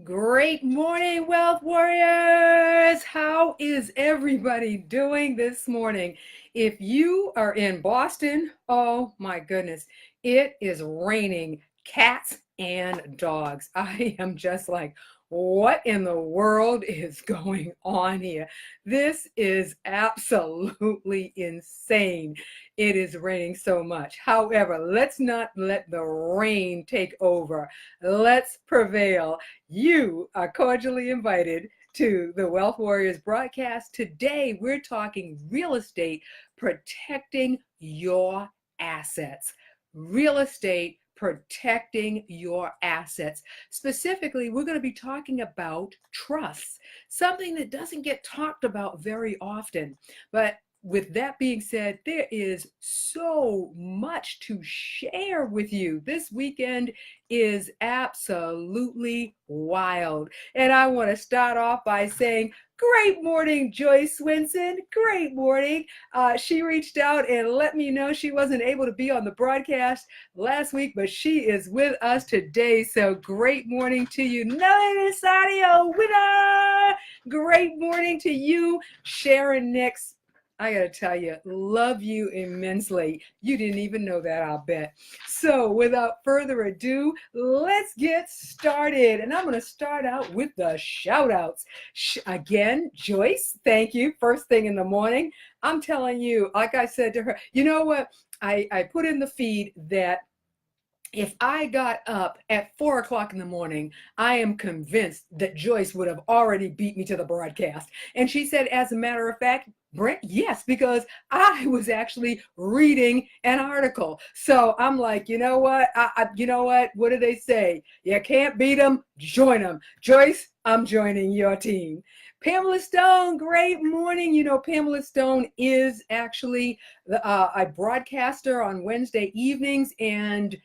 Great morning, Wealth Warriors! How is everybody doing this morning? If you are in Boston, oh my goodness, it is raining cats and dogs. I am just like, what in the world is going on here? This is absolutely insane. It is raining so much. However, let's not let the rain take over. Let's prevail. You are cordially invited to the Wealth Warriors broadcast. Today, we're talking real estate, protecting your assets. Real estate, protecting your assets. Specifically, we're going to be talking about trusts, something that doesn't get talked about very often. But with that being said, there is so much to share with you. This weekend is absolutely wild. And I want to start off by saying, great morning, Joyce Swinson. Great morning. She reached out and let me know she wasn't able to be on the broadcast last week, but she is with us today. So great morning to you, Nelly Sadio, winner. Great morning to you, Sharon Nix. I gotta tell you, love you immensely. You didn't even know that, I'll bet. So without further ado, let's get started. And I'm going to start out with the shout outs. Again, Joyce, thank you. First thing in the morning. I'm telling you, like I said to her, you know what? I put in the feed that if I got up at 4 o'clock in the morning, I am convinced that Joyce would have already beat me to the broadcast. And she said, as a matter of fact, Brent, yes, because I was actually reading an article. So I'm like, you know what? You know what? What do they say? You can't beat them, join them. Joyce, I'm joining your team. Pamela Stone, great morning. You know, Pamela Stone is actually a broadcaster on Wednesday evenings, and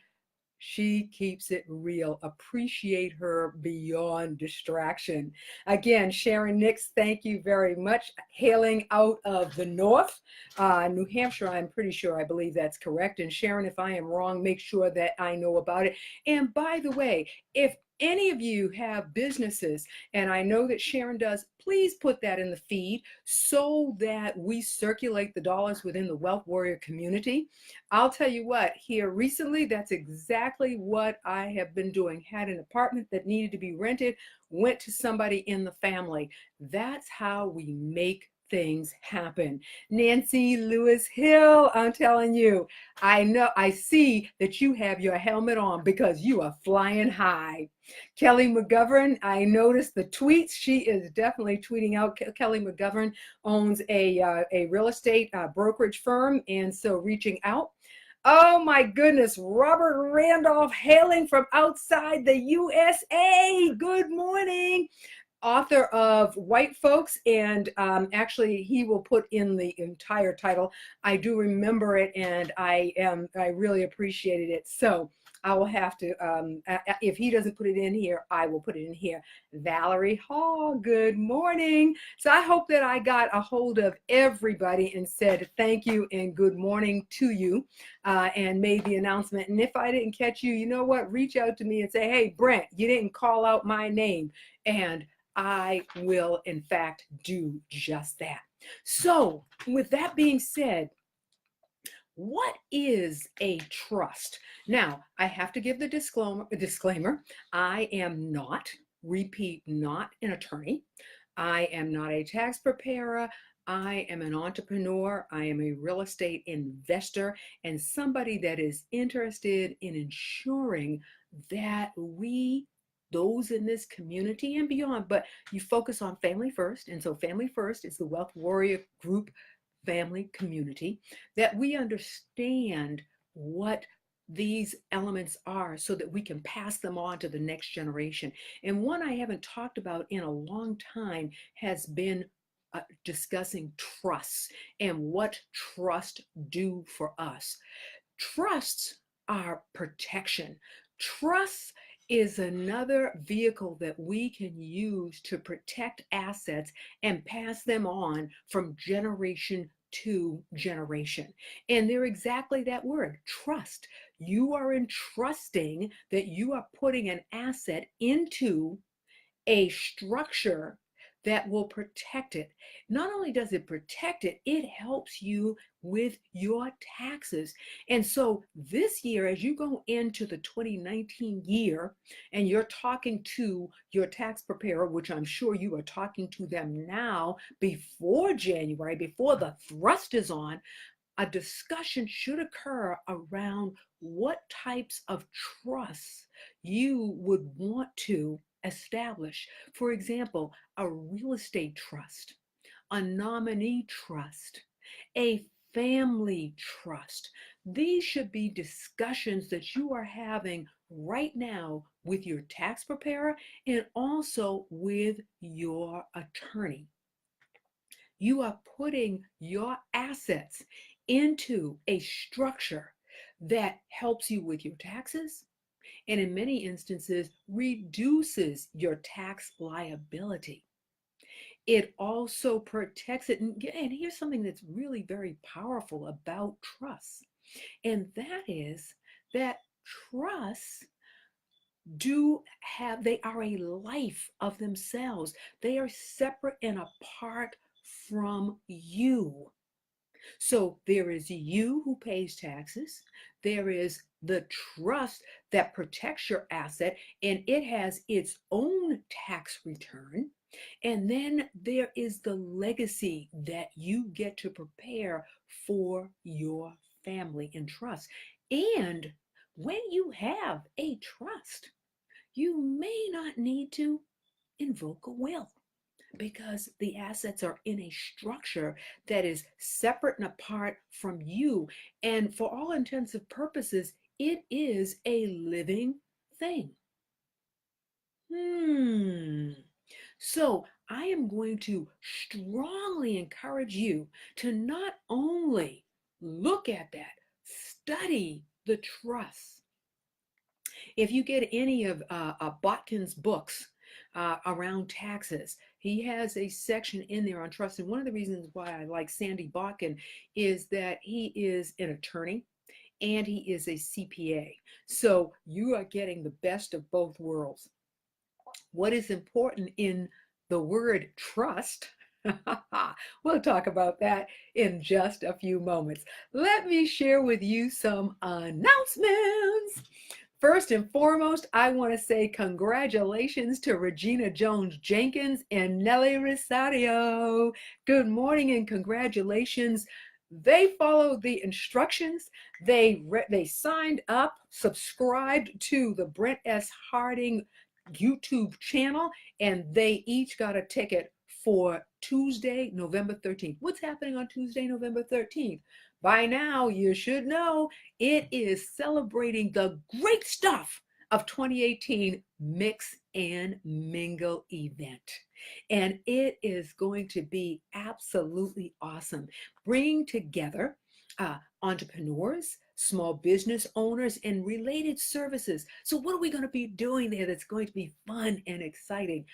she keeps it real. Appreciate her beyond distraction. Again, Sharon Nix, thank you very much. Hailing out of the north, New Hampshire, I'm pretty sure, I believe that's correct. And Sharon, if I am wrong, make sure that I know about it. And by the way, if any of you have businesses, and I know that Sharon does, please put that in the feed so that we circulate the dollars within the Wealth Warrior community. I'll tell you what, here recently, that's exactly what I have been doing. Had an apartment that needed to be rented, went to somebody in the family. That's how we make things happen. Nancy Lewis Hill, I'm telling you, I know, I see that you have your helmet on because you are flying high. Kelly McGovern, I noticed the tweets. She is definitely tweeting out. Kelly McGovern owns a real estate brokerage firm, and so reaching out. Oh my goodness, Robert Randolph hailing from outside the USA. Good morning. Author of White Folks, and actually he will put in the entire title. I do remember it, and I really appreciated it. So I will have to, if he doesn't put it in here, I will put it in here. Valerie Hall, good morning. So I hope that I got a hold of everybody and said thank you and good morning to you, and made the announcement. And if I didn't catch you, you know what? Reach out to me and say, hey, Brent, you didn't call out my name. And I will, in fact, do just that. So, with that being said, what is a trust? Now, I have to give the disclaimer. I am not, repeat, not an attorney. I am not a tax preparer. I am an entrepreneur. I am a real estate investor and somebody that is interested in ensuring that those in this community and beyond, but you focus on family first. And so family first is the Wealth Warrior Group family community, that we understand what these elements are so that we can pass them on to the next generation. And one I haven't talked about in a long time has been discussing trusts and what trusts do for us. Trusts are protection. Trusts is another vehicle that we can use to protect assets and pass them on from generation to generation. And they're exactly that word, trust. You are entrusting that you are putting an asset into a structure that will protect it. Not only does it protect it, it helps you with your taxes. And so this year, as you go into the 2019 year and you're talking to your tax preparer, which I'm sure you are talking to them now before January, before the thrust is on, a discussion should occur around what types of trusts you would want to establish. For example, a real estate trust, a nominee trust, a family trust. These should be discussions that you are having right now with your tax preparer and also with your attorney. You are putting your assets into a structure that helps you with your taxes and in many instances reduces your tax liability. It also protects it. And here's something that's really very powerful about trusts, and that is that trusts they are a life of themselves. They are separate and apart from you. So there is you who pays taxes. There is the trust that protects your asset and it has its own tax return. And then there is the legacy that you get to prepare for your family in trust. And when you have a trust, you may not need to invoke a will because the assets are in a structure that is separate and apart from you. And for all intents and purposes, it is a living thing. So I am going to strongly encourage you to not only look at that, study the trust. If you get any of Botkin's books around taxes, he has a section in there on trust. And one of the reasons why I like Sandy Botkin is that he is an attorney and he is a CPA. So you are getting the best of both worlds. What is important in the word trust? We'll talk about that in just a few moments. Let me share with you some announcements. First and foremost, I want to say congratulations to Regina Jones-Jenkins and Nellie Rosario. Good morning and congratulations. They followed the instructions. They signed up, subscribed to the Brent S. Harding YouTube channel, and they each got a ticket for Tuesday, November 13th. What's happening on Tuesday, November 13th? By now, you should know it is celebrating the great stuff of 2018 Mix and Mingle event. And it is going to be absolutely awesome. Bringing together entrepreneurs, small business owners, and related services. So what are we going to be doing there that's going to be fun and exciting?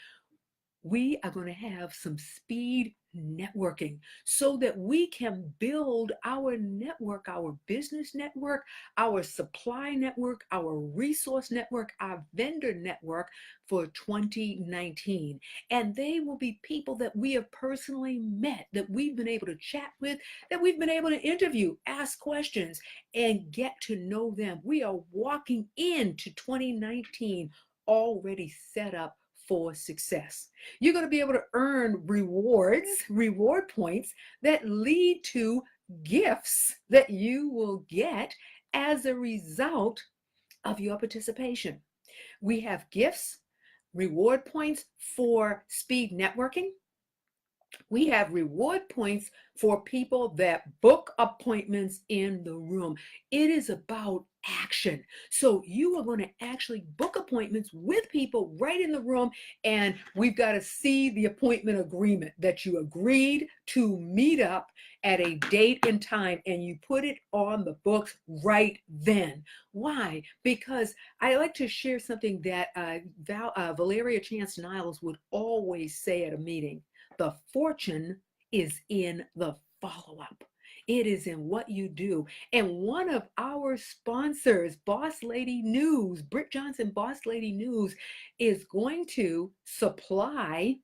We are going to have some speed networking so that we can build our network, our business network, our supply network, our resource network, our vendor network for 2019. And they will be people that we have personally met, that we've been able to chat with, that we've been able to interview, ask questions, and get to know them. We are walking into 2019 already set up for success. You're going to be able to earn reward points that lead to gifts that you will get as a result of your participation. We have gifts, reward points for speed networking. We have reward points for people that book appointments in the room. It is about action. So you are going to actually book appointments with people right in the room, and we've got to see the appointment agreement that you agreed to meet up at a date and time, and you put it on the books right then. Why? Because I like to share something that Valeria Chance Niles would always say at a meeting. The fortune is in the follow-up. It is in what you do. And one of our sponsors, Boss Lady News, Britt Johnson, Boss Lady News, is going to supply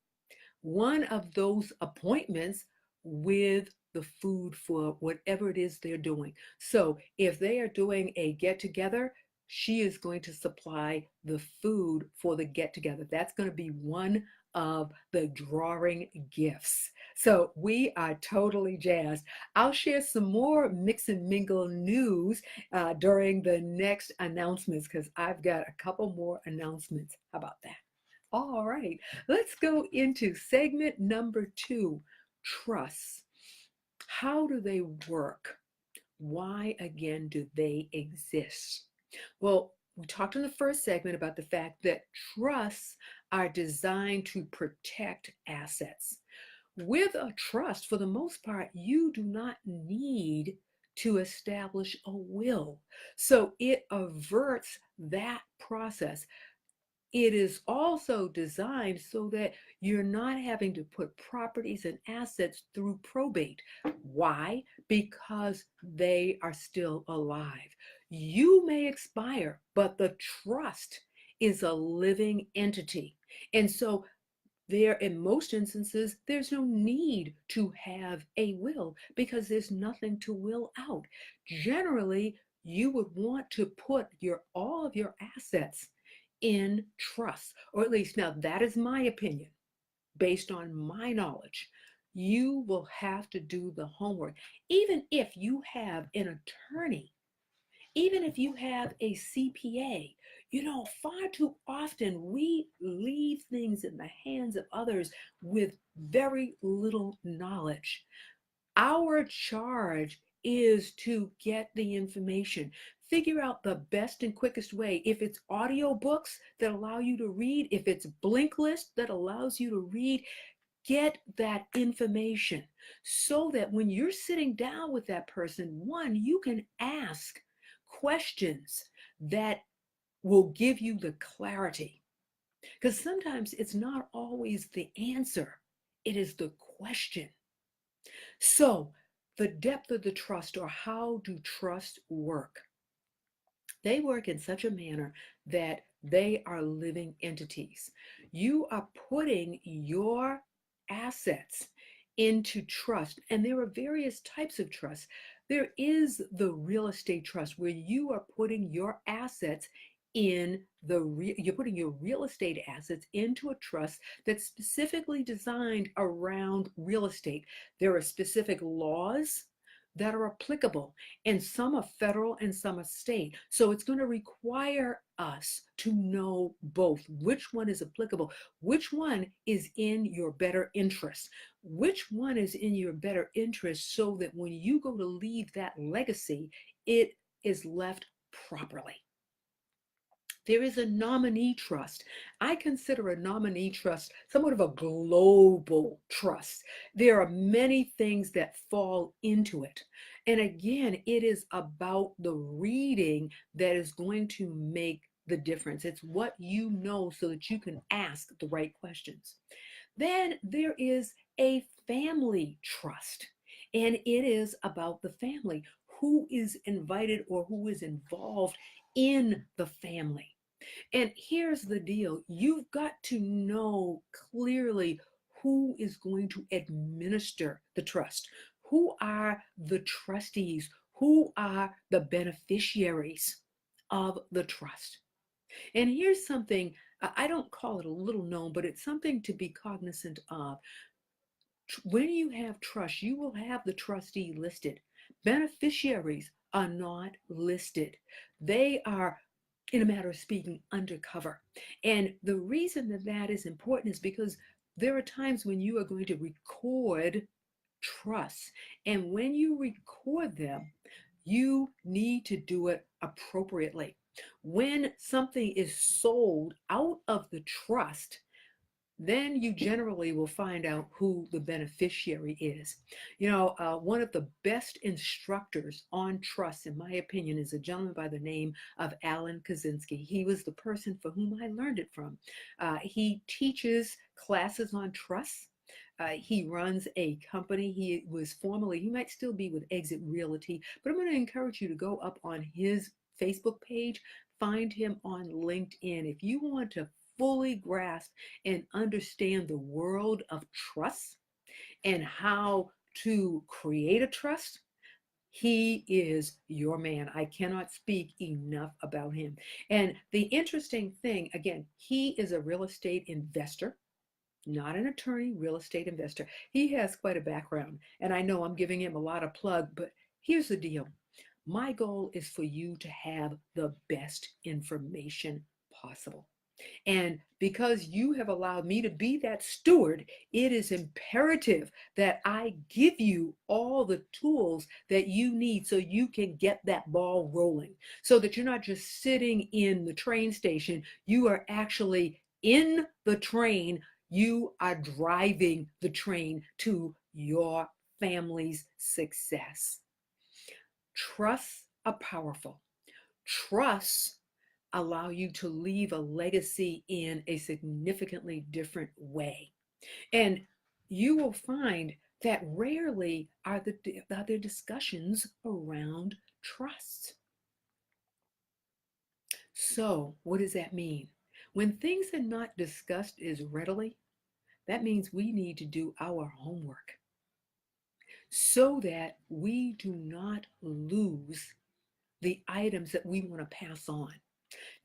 one of those appointments with the food for whatever it is they're doing. So if they are doing a get together, she is going to supply the food for the get together. That's going to be one of the drawing gifts. So we are totally jazzed. I'll share some more mix and mingle news during the next announcements because I've got a couple more announcements. How about that? All right, let's go into segment number 2, trusts. How do they work? Why, again, do they exist? Well, we talked in the first segment about the fact that trusts are designed to protect assets. With a trust, for the most part, you do not need to establish a will. So it averts that process. It is also designed so that you're not having to put properties and assets through probate. Why? Because they are still alive. You may expire, but the trust is a living entity. And so there, in most instances, there's no need to have a will because there's nothing to will out. Generally, you would want to put all of your assets in trust, or at least now that is my opinion based on my knowledge. You will have to do the homework. Even if you have an attorney, even if you have a CPA, far too often we leave things in the hands of others with very little knowledge. Our charge is to get the information, figure out the best and quickest way. If it's audio books that allow you to read, if it's Blink List that allows you to read, get that information so that when you're sitting down with that person, one, you can ask questions that will give you the clarity. Because sometimes it's not always the answer, it is the question. So, the depth of the trust, or how do trusts work? They work in such a manner that they are living entities. You are putting your assets into trust, and there are various types of trust. There is the real estate trust where you are putting your assets you're putting your real estate assets into a trust that's specifically designed around real estate. There are specific laws that are applicable, and some are federal and some are state. So it's going to require us to know both which one is applicable, which one is in your better interest, which one is in your better interest so that when you go to leave that legacy, it is left properly. There is a nominee trust. I consider a nominee trust somewhat of a global trust. There are many things that fall into it. And again, it is about the reading that is going to make the difference. It's what you know so that you can ask the right questions. Then there is a family trust, and it is about the family, who is invited or who is involved in the family. And here's the deal, you've got to know clearly who is going to administer the trust. Who are the trustees? Who are the beneficiaries of the trust? And here's something, I don't call it a little known, but it's something to be cognizant of. When you have trust, you will have the trustee listed. Beneficiaries are not listed. They are, in a matter of speaking, undercover. And the reason that that is important is because there are times when you are going to record trusts. And when you record them, you need to do it appropriately. When something is sold out of the trust, then you generally will find out who the beneficiary is. One of the best instructors on trust, in my opinion, is a gentleman by the name of Alan Kaczynski. He was the person for whom I learned it from. He teaches classes on trust. He runs a company. He was formerly, he might still be with Exit Realty, but I'm going to encourage you to go up on his Facebook page, find him on LinkedIn. If you want to fully grasp and understand the world of trust and how to create a trust, he is your man. I cannot speak enough about him. And the interesting thing, again, he is a real estate investor, not an attorney, real estate investor. He has quite a background, and I know I'm giving him a lot of plug, but here's the deal. My goal is for you to have the best information possible. And because you have allowed me to be that steward, it is imperative that I give you all the tools that you need so you can get that ball rolling, so that you're not just sitting in the train station, you are actually in the train, you are driving the train to your family's success. Trusts are powerful. Trusts allow you to leave a legacy in a significantly different way. And you will find that rarely are there discussions around trust. So, what does that mean? When things are not discussed as readily, that means we need to do our homework so that we do not lose the items that we want to pass on.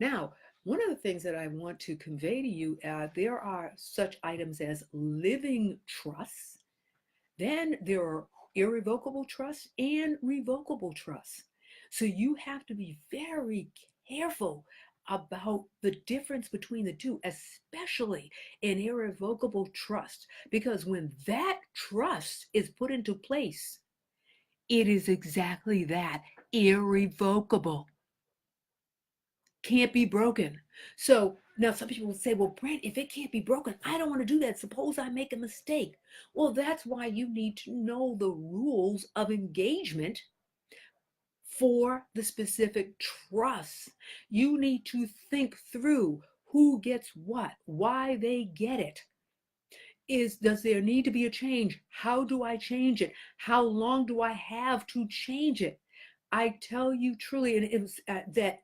Now, one of the things that I want to convey to you, there are such items as living trusts, then there are irrevocable trusts and revocable trusts. So you have to be very careful about the difference between the two, especially in irrevocable trust, because when that trust is put into place, it is exactly that, irrevocable. Can't be broken. So now some people will say, well, Brent, if it can't be broken, I don't want to do that. Suppose I make a mistake. Well, that's why you need to know the rules of engagement for the specific trust. You need to think through who gets what, why they get it. Does there need to be a change? How do I change it? How long do I have to change it? I tell you truly, and it was that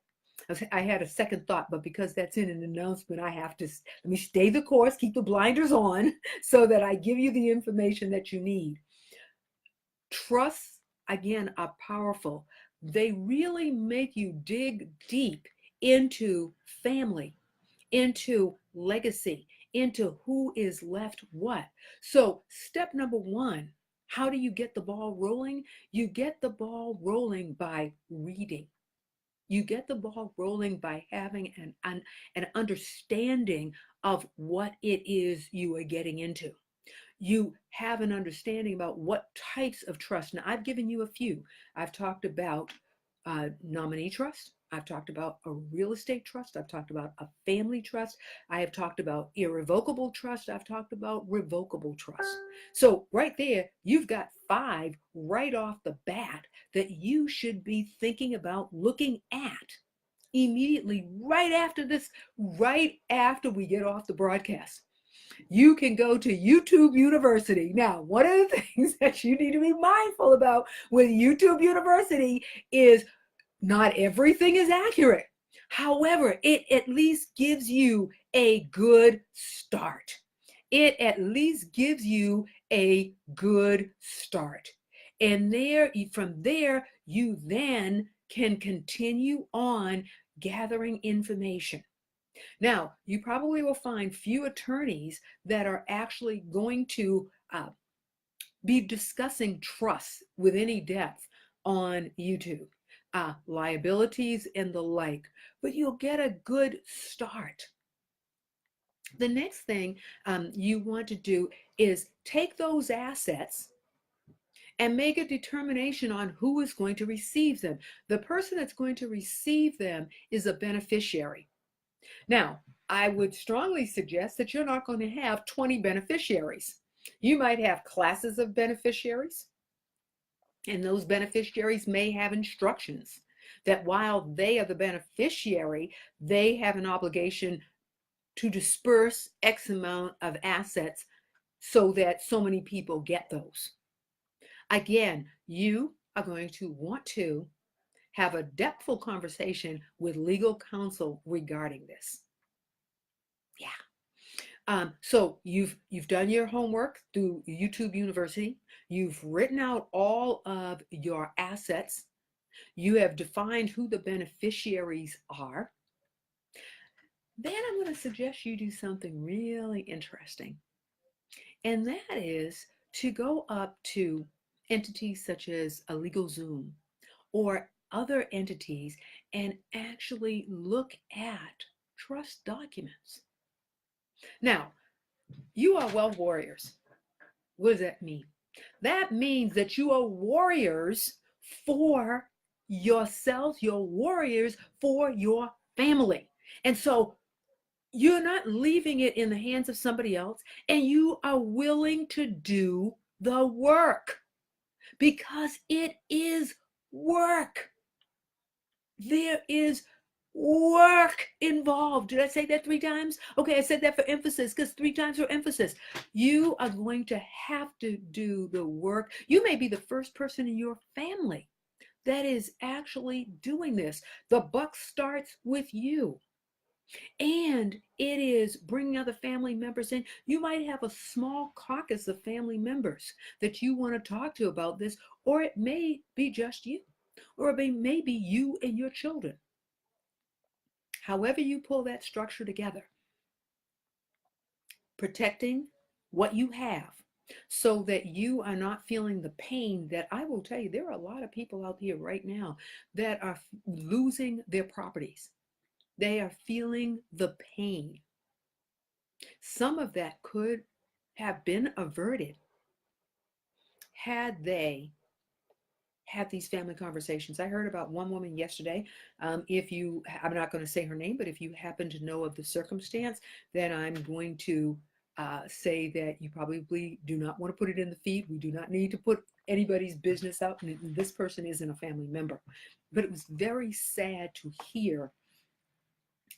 I had a second thought, but because that's in an announcement, I have to let me stay the course, keep the blinders on so that I give you the information that you need. Trusts, again, are powerful. They really make you dig deep into family, into legacy, into who is left what. So, step number one, how do you get the ball rolling? You get the ball rolling by reading. You get the ball rolling by having an understanding of what it is you are getting into. You have an understanding about what types of trust. Now, I've given you a few. I've talked about nominee trust. I've talked about a real estate trust. I've talked about a family trust. I have talked about irrevocable trust. I've talked about revocable trust. So right there, you've got 5 right off the bat that you should be thinking about looking at immediately right after this, right after we get off the broadcast. You can go to YouTube University. Now, one of the things that you need to be mindful about with YouTube University is not everything is accurate. However, it at least gives you a good start. It at least gives you a good start. And from there, you then can continue on gathering information. Now, you probably will find few attorneys that are actually going to be discussing trust with any depth on YouTube, liabilities and the like, but you'll get a good start. The next thing you want to do is take those assets and make a determination on who is going to receive them. The person that's going to receive them is a beneficiary. Now, I would strongly suggest that you're not going to have 20 beneficiaries. You might have classes of beneficiaries, and those beneficiaries may have instructions that while they are the beneficiary, they have an obligation to disperse X amount of assets so that so many people get those. Again, you are going to want to have a depthful conversation with legal counsel regarding this. Yeah. So you've done your homework through YouTube University. You've written out all of your assets. You have defined who the beneficiaries are. Then I'm going to suggest you do something really interesting. And that is to go up to entities such as a LegalZoom or other entities and actually look at trust documents. Now, you are wealth warriors. What does that mean? That means that you are warriors for yourselves, you're warriors for your family. And so you're not leaving it in the hands of somebody else, and you are willing to do the work because it is work. There is work involved. Did I say that 3 times? Okay, I said that for emphasis because 3 times for emphasis. You are going to have to do the work. You may be the first person in your family that is actually doing this. The buck starts with you. And it is bringing other family members in. You might have a small caucus of family members that you want to talk to about this, or it may be just you, or it may be you and your children. However you pull that structure together, protecting what you have so that you are not feeling the pain that I will tell you, there are a lot of people out here right now that are losing their properties. They are feeling the pain. Some of that could have been averted had they had these family conversations. I heard about one woman yesterday. I'm not going to say her name, but if you happen to know of the circumstance, then I'm going to say that you probably do not want to put it in the feed. We do not need to put anybody's business out, and this person isn't a family member. But it was very sad to hear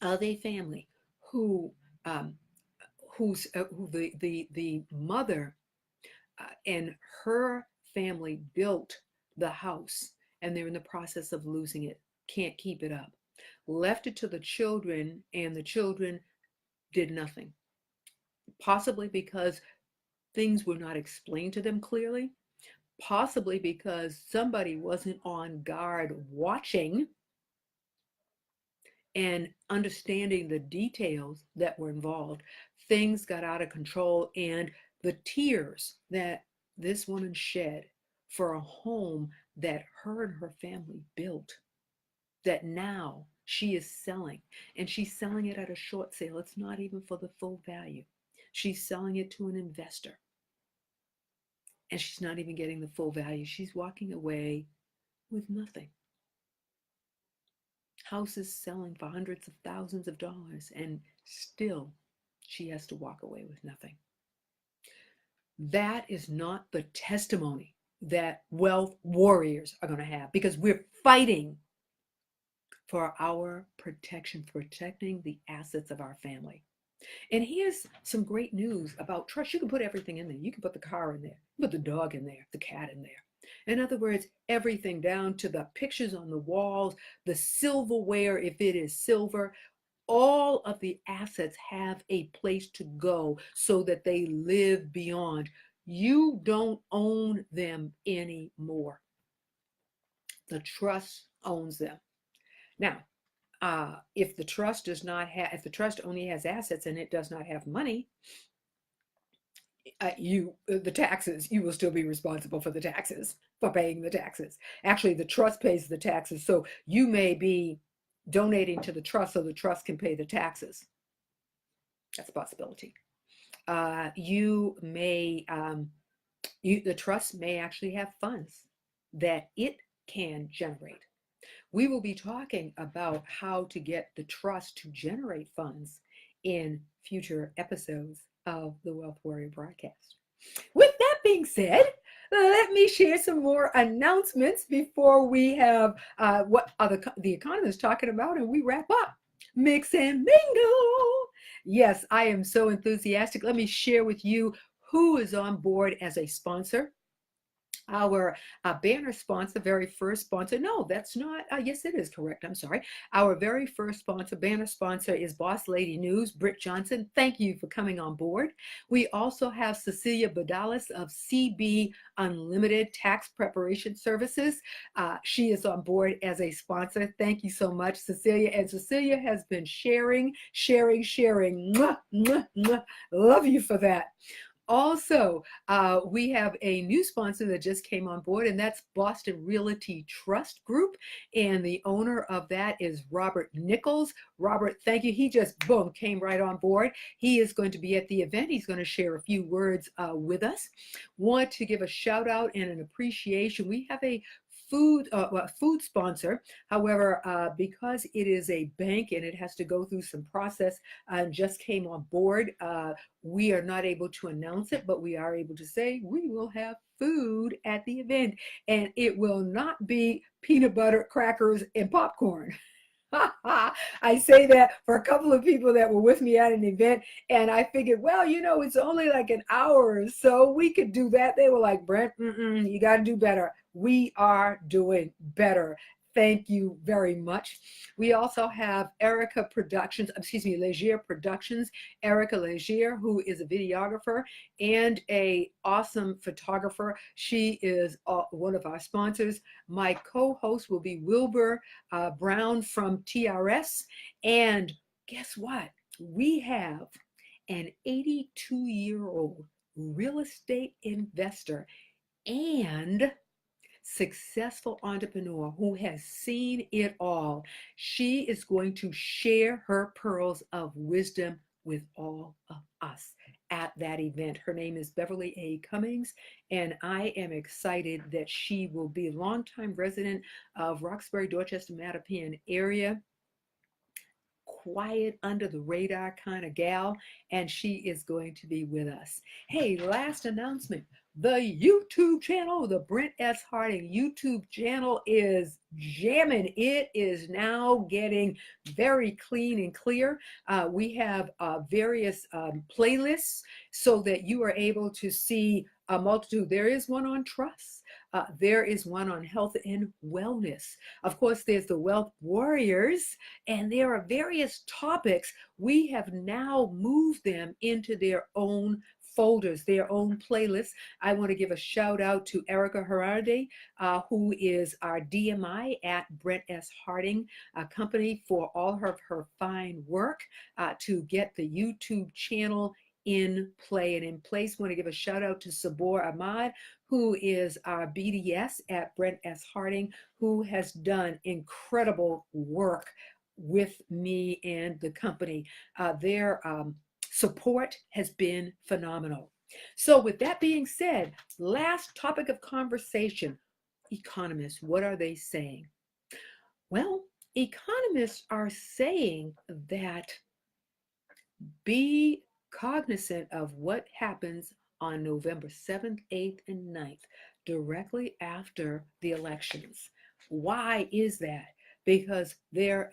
of a family who who the mother and her family built the house, and they're in the process of losing it, can't keep it up, left it to the children, and the children did nothing, possibly because things were not explained to them clearly, possibly because somebody wasn't on guard watching and understanding the details that were involved. Things got out of control, and the tears that this woman shed for a home that her and her family built, that now she is selling, and she's selling it at a short sale. It's not even for the full value. She's selling it to an investor, and she's not even getting the full value. She's walking away with nothing. Houses selling for hundreds of thousands of dollars, and still she has to walk away with nothing. That is not the testimony that wealth warriors are going to have, because we're fighting for our protection, protecting the assets of our family. And here's some great news about trust. You can put everything in there. You can put the car in there, put the dog in there, the cat in there. In other words, everything down to the pictures on the walls, the silverware, if it is silver, all of the assets have a place to go so that they live beyond. You don't own them anymore. The trust owns them. Now, if the trust if the trust only has assets and it does not have money, the taxes, you will still be responsible for the taxes, for paying the taxes. Actually, the trust pays the taxes, so you may be donating to the trust so the trust can pay the taxes. That's a possibility. The trust may actually have funds that it can generate. We will be talking about how to get the trust to generate funds in future episodes of the Wealth Warrior broadcast. With that being said, let me share some more announcements before we have what are the economists talking about, and we wrap up. Mix and mingle. Yes, I am so enthusiastic. Let me share with you who is on board as a sponsor. Our banner sponsor, very first sponsor, no, that's not, yes, it is correct. I'm sorry. Our very first sponsor, banner sponsor, is Boss Lady News, Britt Johnson. Thank you for coming on board. We also have Cecilia Badalis of CB Unlimited Tax Preparation Services. She is on board as a sponsor. Thank you so much, Cecilia. And Cecilia has been sharing. Mwah, mwah, mwah. Love you for that. Also, we have a new sponsor that just came on board, and that's Boston Realty Trust Group. And the owner of that is Robert Nichols. Robert, thank you. He just, boom, came right on board. He is going to be at the event. He's going to share a few words with us. Want to give a shout out and an appreciation. We have a food sponsor. However, because it is a bank and it has to go through some process and just came on board, we are not able to announce it, but we are able to say we will have food at the event, and it will not be peanut butter, crackers, and popcorn. I say that for a couple of people that were with me at an event, and I figured, well, it's only like an hour or so. We could do that. They were like, Brent, you got to do better. We are doing better. Thank you very much. We also have Legier Productions, Erica Legier, who is a videographer and a awesome photographer. She is one of our sponsors. My co-host will be Wilbur Brown from TRS. And guess what? We have an 82-year-old real estate investor and successful entrepreneur who has seen it all. She is going to share her pearls of wisdom with all of us at that event. Her name is Beverly A. Cummings, and I am excited that she will be a longtime resident of Roxbury, Dorchester, Mattapian area. Quiet, under the radar kind of gal, and she is going to be with us. Hey, last announcement. The YouTube channel, the Brent S. Harding YouTube channel, is jamming. It is now getting very clean and clear. We have various playlists so that you are able to see a multitude. There is one on trust. There is one on health and wellness. Of course, there's the Wealth Warriors, and there are various topics. We have now moved them into their own folders, their own playlists. I want to give a shout out to Erica Herardi, who is our DMI at Brent S. Harding Company, for all of her fine work to get the YouTube channel in play and in place. I want to give a shout out to Sabor Ahmad, who is our BDS at Brent S. Harding, who has done incredible work with me and the company. Their support has been phenomenal. So with that being said, last topic of conversation, economists, what are they saying? Well, economists are saying that be cognizant of what happens on November 7th, 8th, and 9th, directly after the elections. Why is that? Because there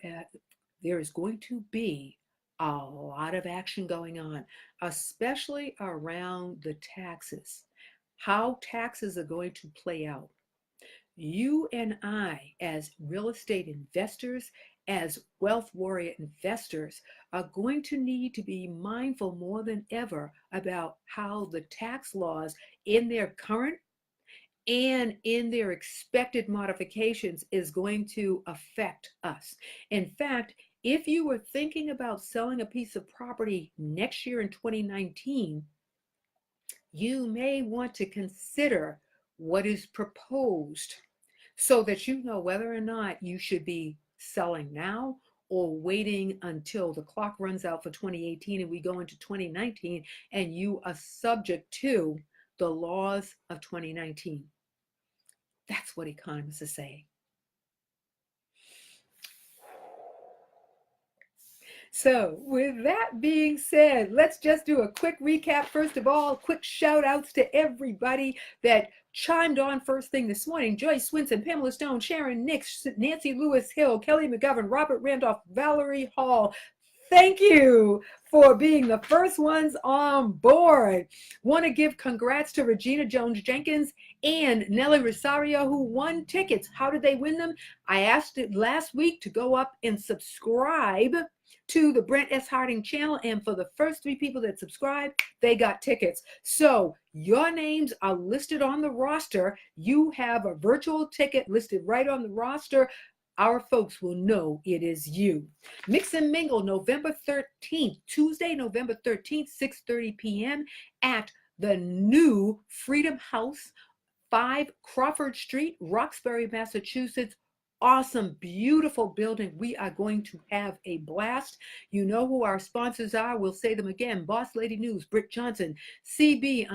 is going to be a lot of action going on, especially around the taxes, how taxes are going to play out. You and I, as real estate investors, as wealth warrior investors, are going to need to be mindful more than ever about how the tax laws in their current and in their expected modifications is going to affect us. In fact, if you were thinking about selling a piece of property next year in 2019, you may want to consider what is proposed so that you know whether or not you should be selling now or waiting until the clock runs out for 2018 and we go into 2019 and you are subject to the laws of 2019. That's what economists are saying. So with that being said, let's just do a quick recap. First of all, quick shout outs to everybody that chimed on first thing this morning. Joyce Swinson, Pamela Stone, Sharon Nix, Nancy Lewis Hill, Kelly McGovern, Robert Randolph, Valerie Hall. Thank you for being the first ones on board. Want to give congrats to Regina Jones Jenkins and Nelly Rosario, who won tickets. How did they win them? I asked it last week to go up and subscribe to the Brent S. Harding channel. And for the first 3 people that subscribed, they got tickets. So your names are listed on the roster. You have a virtual ticket listed right on the roster. Our folks will know it is you. Mix and Mingle, November 13th, Tuesday, November 13th, 6:30 p.m. at the new Freedom House, 5 Crawford Street, Roxbury, Massachusetts. Awesome, beautiful building. We are going to have a blast. You know who our sponsors are. We'll say them again. Boss Lady News, Britt Johnson, CB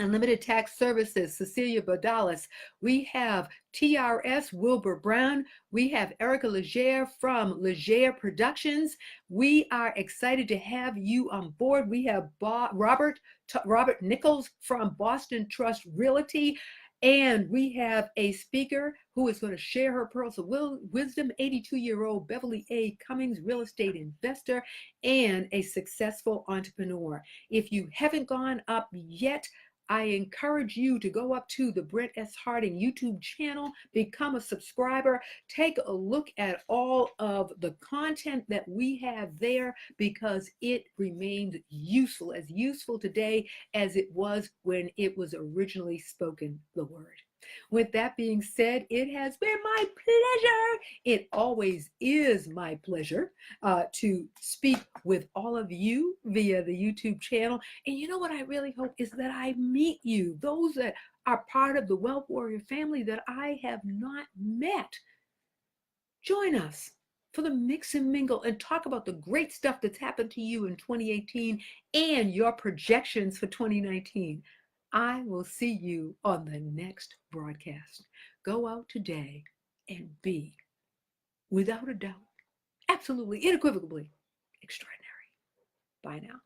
Unlimited Tax Services, Cecilia Bodalis. We have TRS, Wilbur Brown. We have Erica Legere from Legere Productions. We are excited to have you on board. We have Robert Nichols from Boston Trust Realty. And we have a speaker who is going to share her pearls of wisdom, 82-year-old Beverly A. Cummings, real estate investor and a successful entrepreneur. If you haven't gone up yet, I encourage you to go up to the Brent S. Harding YouTube channel, become a subscriber, take a look at all of the content that we have there because it remains useful, as useful today as it was when it was originally spoken, the word. With that being said, it has been my pleasure. It always is my pleasure to speak with all of you via the YouTube channel. And you know what I really hope is that I meet you, those that are part of the Wealth Warrior family that I have not met. Join us for the Mix and Mingle and talk about the great stuff that's happened to you in 2018 and your projections for 2019. I will see you on the next broadcast. Go out today and be, without a doubt, absolutely, unequivocally extraordinary. Bye now.